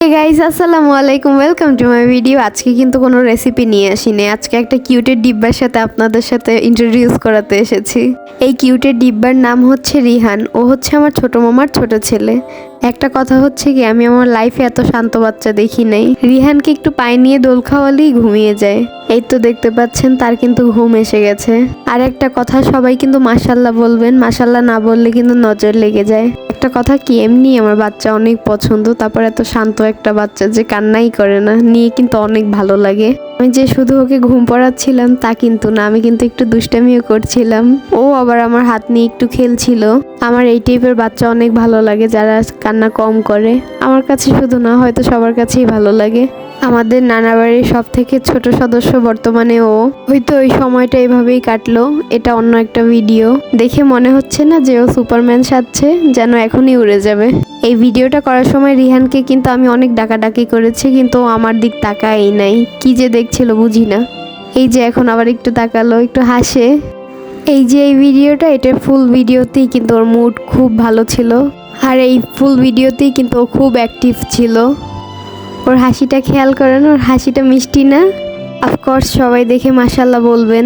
Hey guys, আসসালামু আলাইকুম, welcome to my video. আজকে কিন্তু কোনো রেসিপি নিয়ে আসিনি। আজকে একটা কিউটের ডিব্বার সাথে আপনাদের সাথে ইন্ট্রোডিউস করাতে এসেছি। এই কিউটের ডিব্বার নাম হচ্ছে রিহান। ও হচ্ছে আমার ছোট মামার ছোট ছেলে। একটা কথা হচ্ছে কি, আমি আমার লাইফে এত শান্ত বাচ্চা দেখি নাই। রিহানকে একটু পায়ে নিয়ে দোল খাওয়ালেই ঘুমিয়ে যায়। এই তো দেখতে পাচ্ছেন, তার কিন্তু ঘুম এসে গেছে। আর একটা কথা, সবাই কিন্তু মাশাল্লাহ বলবেন, মাশাল্লাহ না বললে কিন্তু নজর লেগে যায়। একটা কথা কি, এমনি আমার বাচ্চা অনেক পছন্দ। তারপর এত শান্ত একটা বাচ্চা যে কান্নাই করে না, নিয়ে কিন্তু অনেক ভালো লাগে। আমি যে শুধু ওকে ঘুম পাড়াচ্ছিলাম তা কিন্তু না, আমি কিন্তু একটু দুষ্টামিও করছিলাম। ও আবার আমার হাত নিয়ে একটু খেলছিল। আমার এই টাইপের বাচ্চা অনেক ভালো লাগে, যারা কান্না কম করে। আমার কাছে শুধু না, হয়তো সবার কাছেই ভালো লাগে। আমাদের নানা বাড়ির সব থেকে ছোট সদস্য বর্তমানে ও। হয়তো ওই সময়টা এভাবেই কাটলো। এটা অন্য একটা ভিডিও। দেখে মনে হচ্ছে না যে ও সুপারম্যান সাজছে, যেন এখনই উড়ে যাবে। এই ভিডিওটা করার সময় রিহানকে কিন্তু আমি অনেক ডাকাডাকি করেছি, কিন্তু ও আমার দিক তাকায়ই নাই। কি যে দেখছিল বুঝি না। এই যে এখন আবার একটু তাকালো, একটু হাসে। এই যে এই ভিডিওটা, এটার ফুল ভিডিওতেই কিন্তু ওর মুড খুব ভালো ছিল। আর এই ফুল ভিডিওতেই কিন্তু ও খুব অ্যাক্টিভ ছিল। ওর হাসিটা খেয়াল করেন, ওর হাসিটা মিষ্টি না? অফকোর্স সবাই দেখে মাশাল্লাহ বলবেন।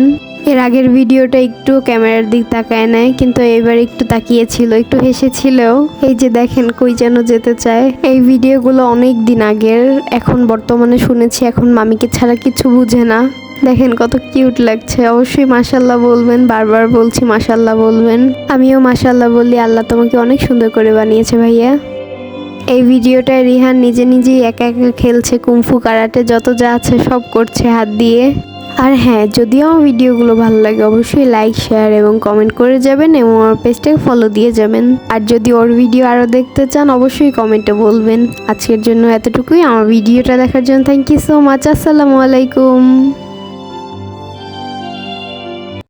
এর আগের ভিডিওটা একটু ক্যামেরার দিক তাকায় নাই, কিন্তু এবার একটু তাকিয়েছিল, একটু হেসেছিল। এই যে দেখেন কই যেন যেতে চায়। এই ভিডিওগুলো অনেক দিন আগের। এখন বর্তমানে শুনেছি এখন মামিকে ছাড়া কিছু বুঝে না। দেখেন কত কিউট লাগছে। অবশ্যই মাশাল্লাহ বলবেন, বারবার বলছি মাশাল্লাহ বলবেন। আমিও মাশাল্লাহ বলি, আল্লাহ তোমাকে অনেক সুন্দর করে বানিয়েছে ভাইয়া। এই ভিডিওটায় রিহান নিজে নিজেই একা একা খেলছে, কুমফু কারাটে যত যা আছে সব করছে হাত দিয়ে। আর হ্যাঁ, যদিও আমার ভিডিওগুলো ভালো লাগে, অবশ্যই লাইক, শেয়ার এবং কমেন্ট করে যাবেন এবং আমার পেজটাকে ফলো দিয়ে যাবেন। আর যদি ওর ভিডিও আরও দেখতে চান, অবশ্যই কমেন্টে বলবেন। আজকের জন্য এতটুকুই। আমার ভিডিওটা দেখার জন্য থ্যাংক ইউ সো মাচ। আসসালামু আলাইকুম।